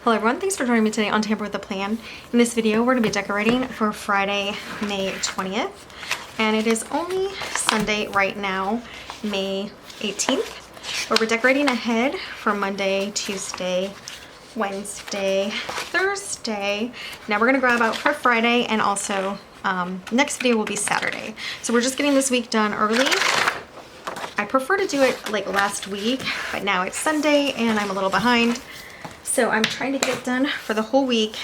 Hello everyone, thanks for joining me today on Tamper with a Plan. In this video, we're going to be decorating for Friday, May 20th. And it is only Sunday right now, May 18th. But we're decorating ahead for Monday, Tuesday, Wednesday, Thursday. Now we're going to grab out for Friday, and also next video will be Saturday. So we're just getting this week done early. I prefer to do it like last week, but now it's Sunday and I'm a little behind. So I'm trying to get it done for the whole week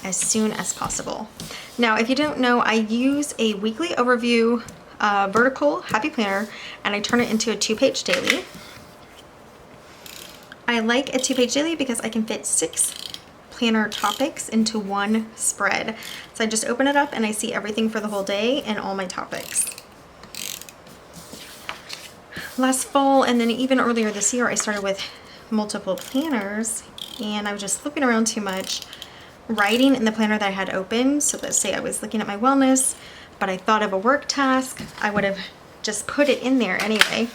as soon as possible. Now, if you don't know, I use a weekly overview vertical happy planner, and I turn it into a 2-page daily. I like a 2-page daily because I can fit 6 planner topics into one spread. So I just open it up and I see everything for the whole day and all my topics. Last fall, and then even earlier this year, I started with multiple planners, and I was just flipping around too much, writing in the planner that I had open. So let's say I was looking at my wellness, but I thought of a work task, I would have just put it in there anyway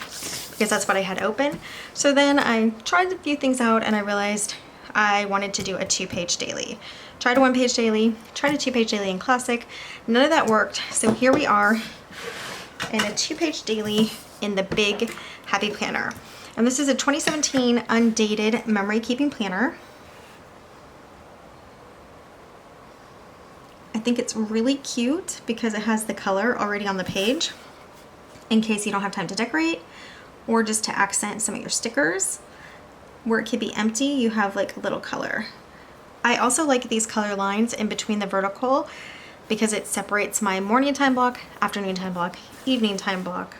because that's what I had open. So then I tried a few things out and I realized I wanted to do a 2-page daily. Tried a 1-page daily, tried a 2-page daily in Classic. None of that worked. So here we are in a 2-page daily in the big happy planner. And this is a 2017 undated memory keeping planner. I think it's really cute because it has the color already on the page in case you don't have time to decorate, or just to accent some of your stickers. Where it could be empty, you have like a little color. I also like these color lines in between the vertical because it separates my morning time block, afternoon time block, evening time block.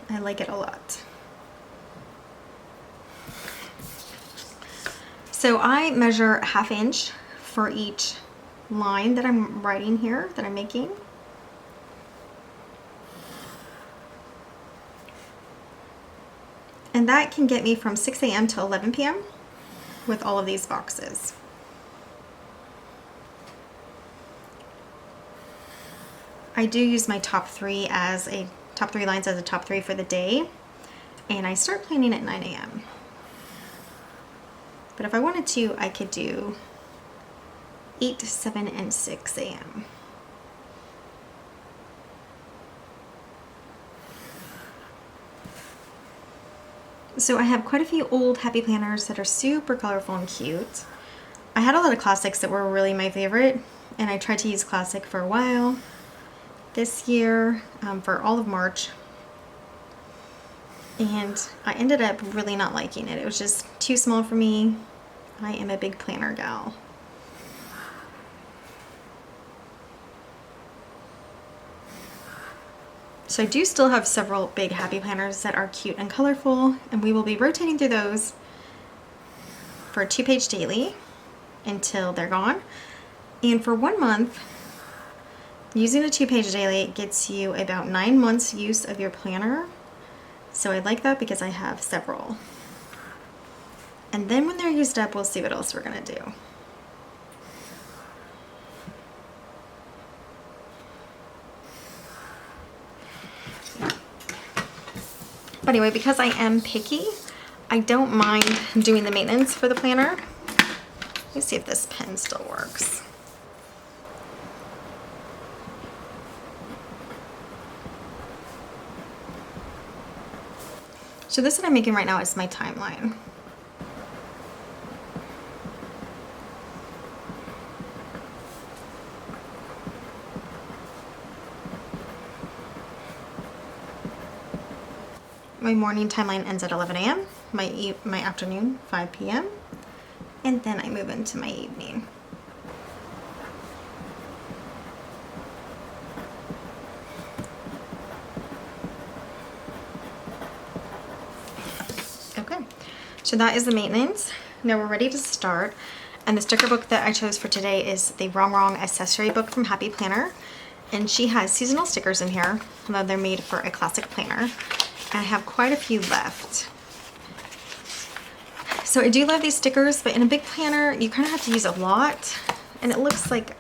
I like it a lot. So I measure 1/2 inch for each line that I'm writing here, that I'm making. And that can get me from 6 a.m. to 11 p.m. with all of these boxes. I do use my top 3 lines as a top 3 for the day, and I start planning at 9 a.m. But if I wanted to, I could do 8, 7, and 6 a.m. So I have quite a few old happy planners that are super colorful and cute. I had a lot of classics that were really my favorite, and I tried to use Classic for a while. This year, for all of March, and I ended up really not liking it. It was just too small for me. I am a big planner gal. So I do still have several big happy planners that are cute and colorful, and we will be rotating through those for a 2-page daily until they're gone. And for 1 month, using a 2-page daily gets you about 9 months use of your planner. So I like that because I have several. And then when they're used up, we'll see what else we're gonna do. But anyway, because I am picky, I don't mind doing the maintenance for the planner. Let me see if this pen still works. So this that I'm making right now is my timeline. My morning timeline ends at 11 a.m., my afternoon 5 p.m., and then I move into my evening. Okay, so that is the maintenance. Now we're ready to start. And the sticker book that I chose for today is the Rongrong accessory book from Happy Planner. And she has seasonal stickers in here, although they're made for a classic planner. I have quite a few left. So I do love these stickers, but in a big planner, you kind of have to use a lot. And it looks like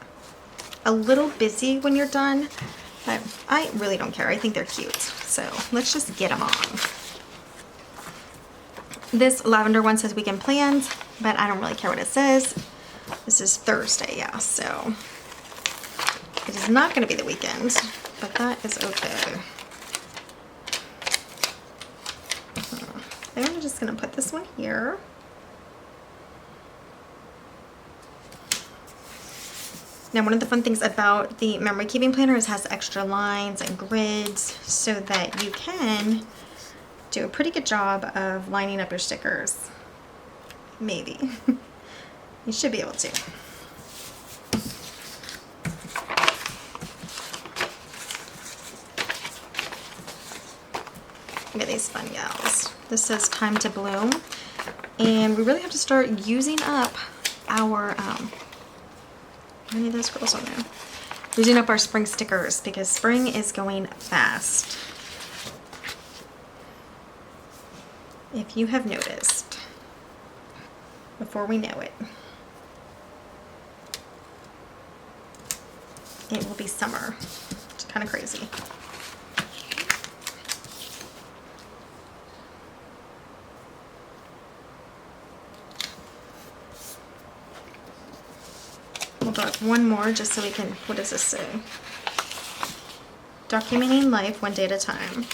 a little busy when you're done, but I really don't care. I think they're cute. So let's just get them on. This lavender one says weekend plans, but I don't really care what it says. This is Thursday, yeah, so it is not going to be the weekend, but that is okay. I'm just going to put this one here. Now, one of the fun things about the memory keeping planner is it has extra lines and grids so that you can do a pretty good job of lining up your stickers. Maybe. You should be able to. Look at these fun gals. This says time to bloom. And we really have to start using up our, how many of those girls on there? Using up our spring stickers because spring is going fast. If you have noticed, before we know it, it will be summer. It's kind of crazy. We'll do one more just so we can, what does this say? Documenting life one day at a time.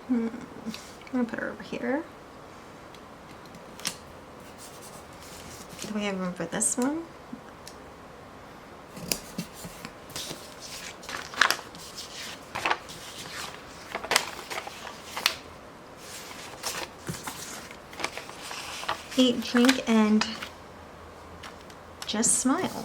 I'm gonna put her over here. Do we have room for this one? Eat, drink, and just smile.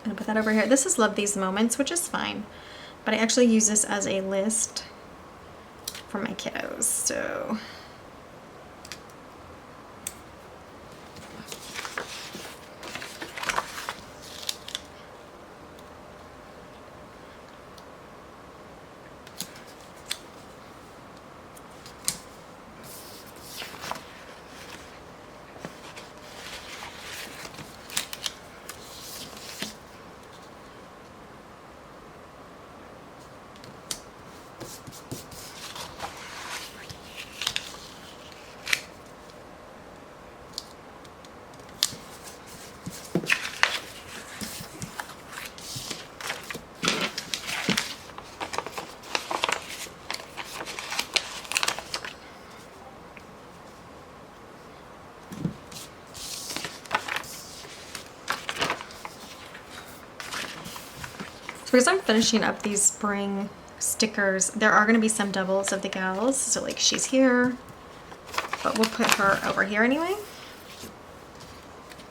I'm gonna put that over here. This is Love These Moments, which is fine, but I actually use this as a list for my kiddos, so. So because I'm finishing up these spring stickers, there are going to be some doubles of the gals. So like she's here, but we'll put her over here anyway.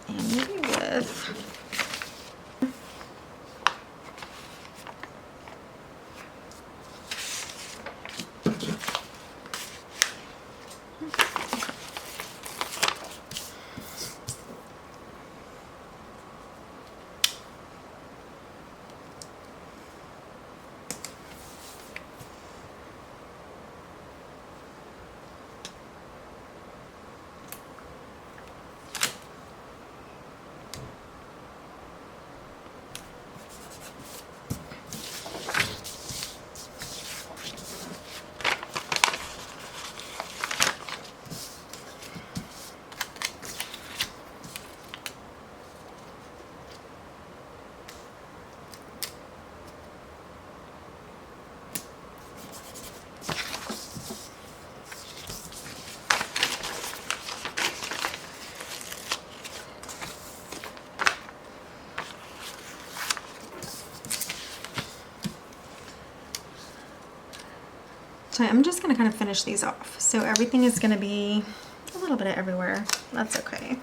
And maybe with So I'm just going to kind of finish these off. So everything is going to be a little bit of everywhere. That's okay.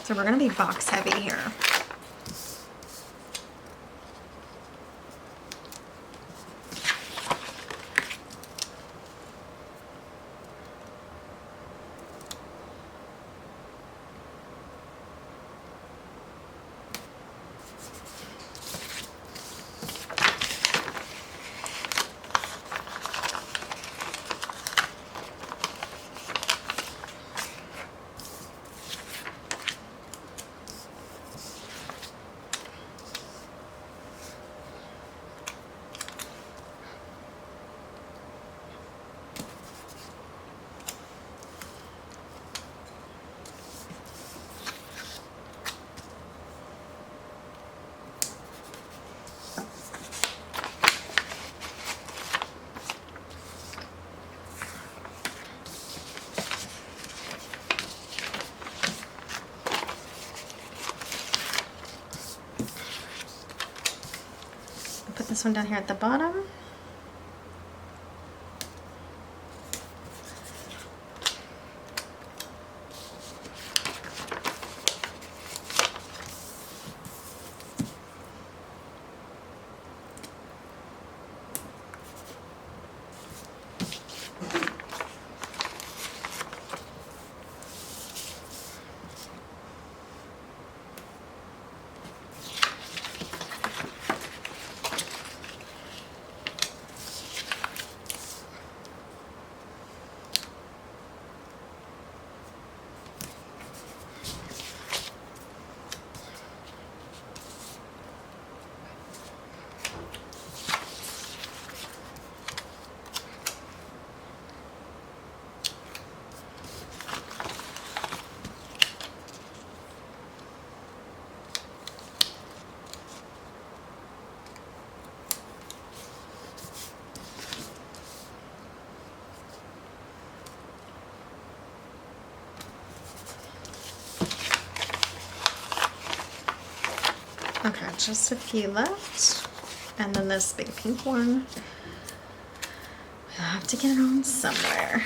So we're gonna be box heavy here. Put this one down here at the bottom. Okay, just a few left. And then this big pink one. We'll have to get it on somewhere.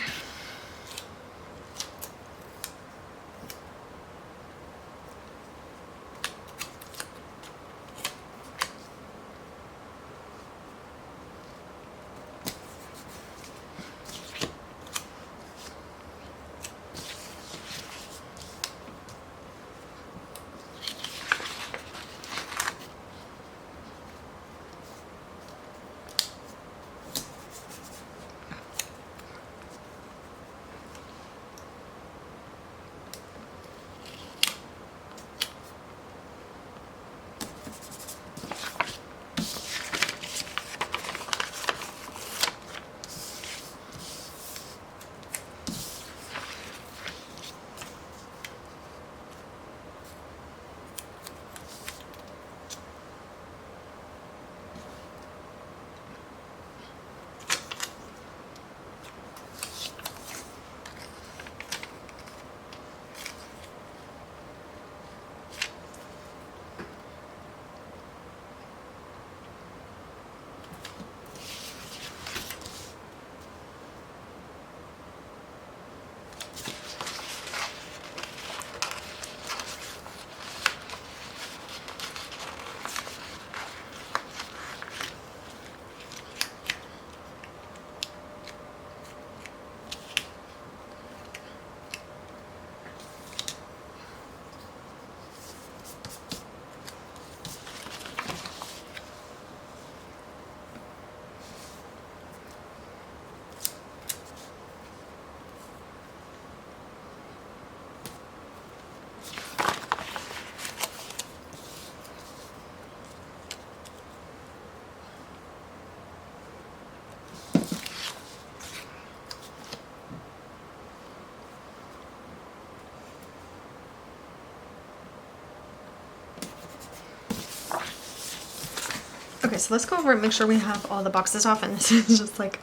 Okay, so let's go over and make sure we have all the boxes off, and this is just like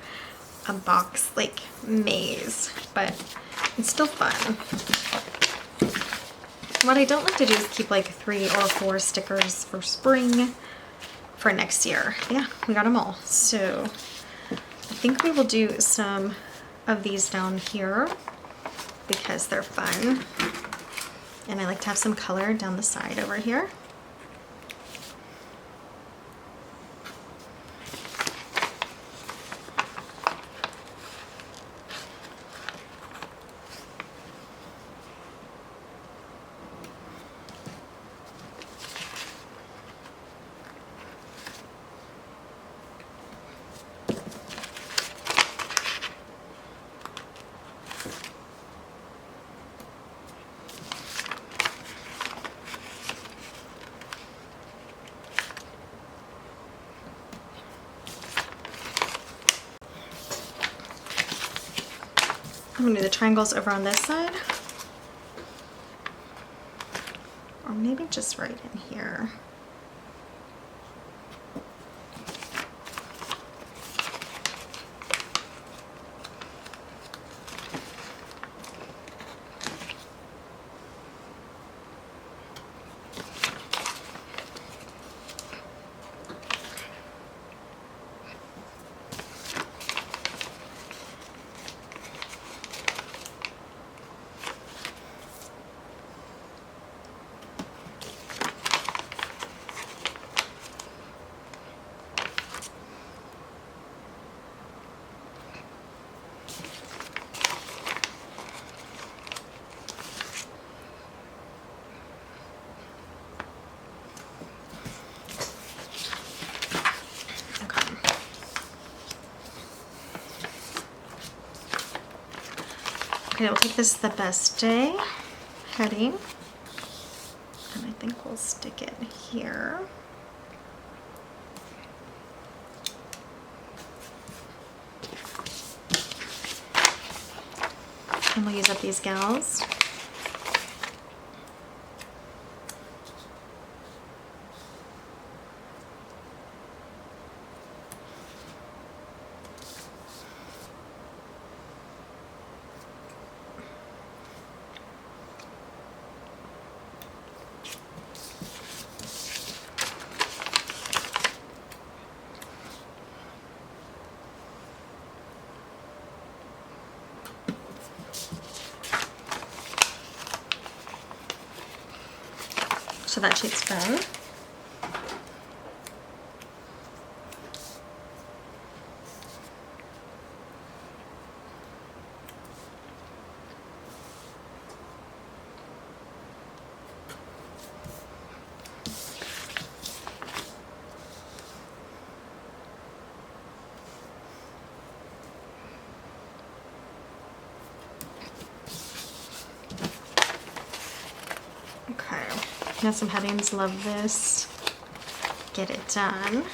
a box like maze, but it's still fun. What I don't like to do is keep like 3 or 4 stickers for spring for next year. Yeah, we got them all. So I think we will do some of these down here because they're fun. And I like to have some color down the side over here. I'm gonna do the triangles over on this side. Or maybe just right in here. Okay, we'll take this the best day heading, and I think we'll stick it here. And we'll use up these gals. So that sheet's done. Now some headings, love this, get it done.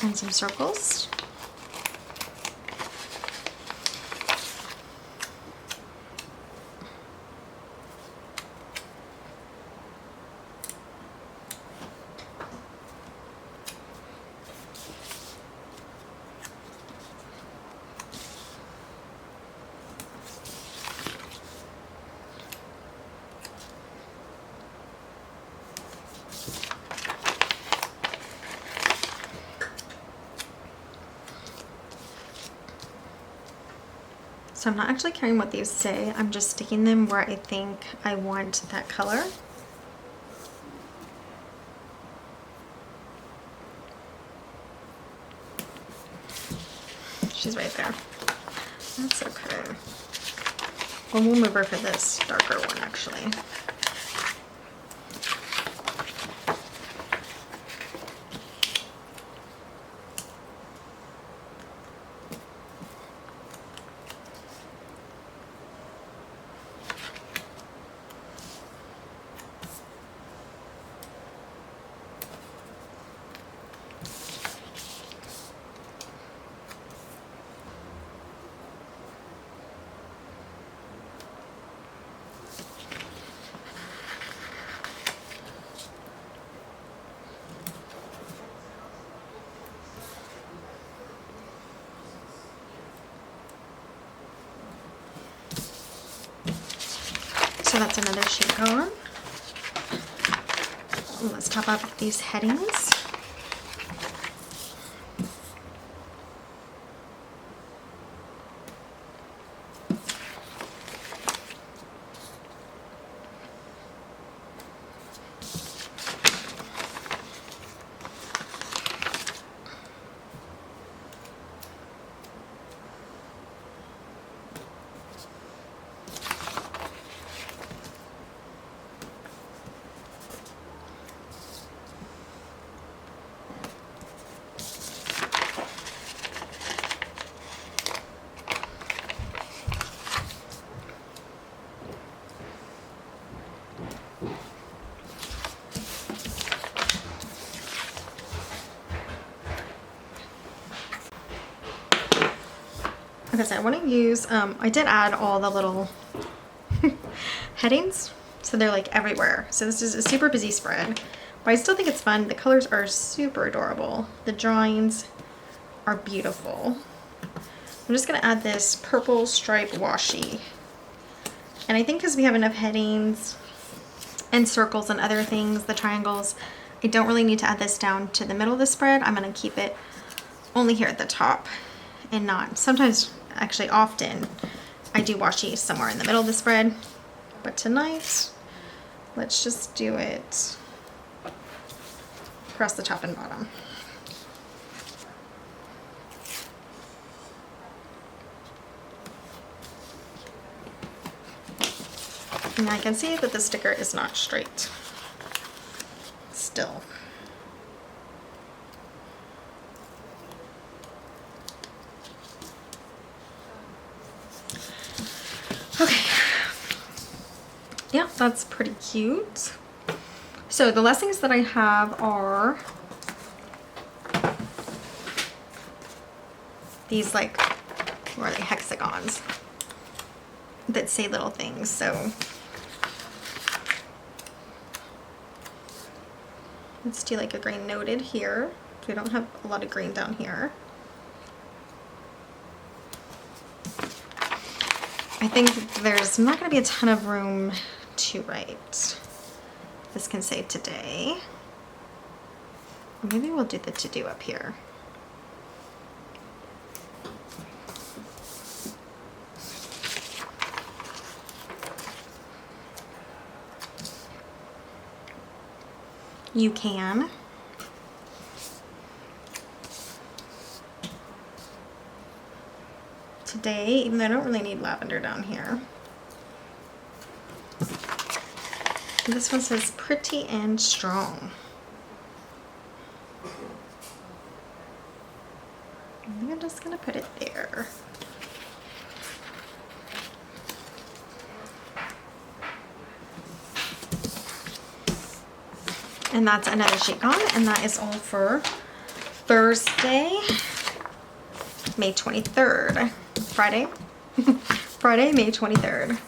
And some circles. So I'm not actually caring what these say, I'm just sticking them where I think I want that color. She's right there. That's okay. Well, we'll move her for this darker one actually. So that's another sheet gone. Let's top up these headings. Like I said, I want to use, I did add all the little headings, so they're like everywhere. So this is a super busy spread, but I still think it's fun. The colors are super adorable. The drawings are beautiful. I'm just going to add this purple stripe washi. And I think because we have enough headings and circles and other things, the triangles, I don't really need to add this down to the middle of the spread. I'm going to keep it only here at the top and not. Sometimes, actually often, I do washi somewhere in the middle of the spread. But tonight, let's just do it across the top and bottom. And I can see that the sticker is not straight still. Okay. Yeah, that's pretty cute. So the last things that I have are these, like, what are they, hexagons that say little things. So let's do like a green noted here. We don't have a lot of green down here. I think there's not going to be a ton of room to write. This can say today. Maybe we'll do the to do up here. You can. Today, even though I don't really need lavender down here. This one says pretty and strong. I think I'm just gonna put it there. And that's another sheet gone, and that is all for Thursday, May 23rd. Friday, Friday, May 23rd.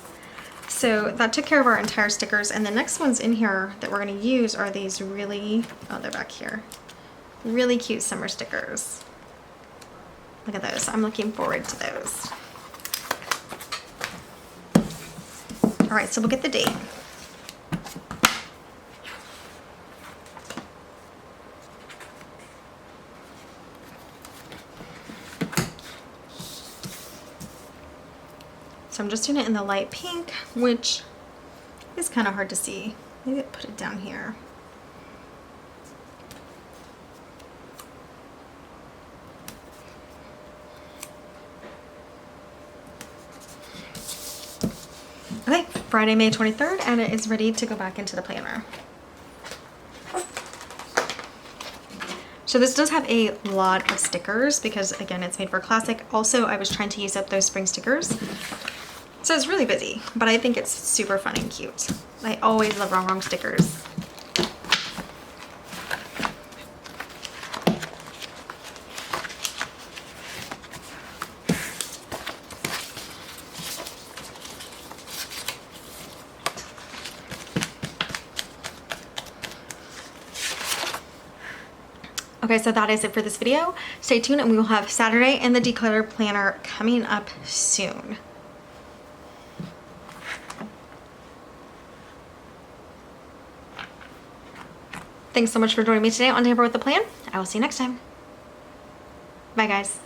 So that took care of our entire stickers, and the next ones in here that we're going to use are these really, oh, they're back here, really cute summer stickers. Look at those. I'm looking forward to those. All right, so we'll get the date. So I'm just doing it in the light pink, which is kind of hard to see. Maybe I'll put it down here. Okay, Friday, May 23rd, and it is ready to go back into the planner. So this does have a lot of stickers because, again, it's made for classic. Also, I was trying to use up those spring stickers. So it's really busy, but I think it's super fun and cute. I always love Rongrong stickers. Okay, so that is it for this video. Stay tuned and we will have Saturday and the declutter planner coming up soon. Thanks so much for joining me today on Tamper with a Plan. I will see you next time. Bye guys.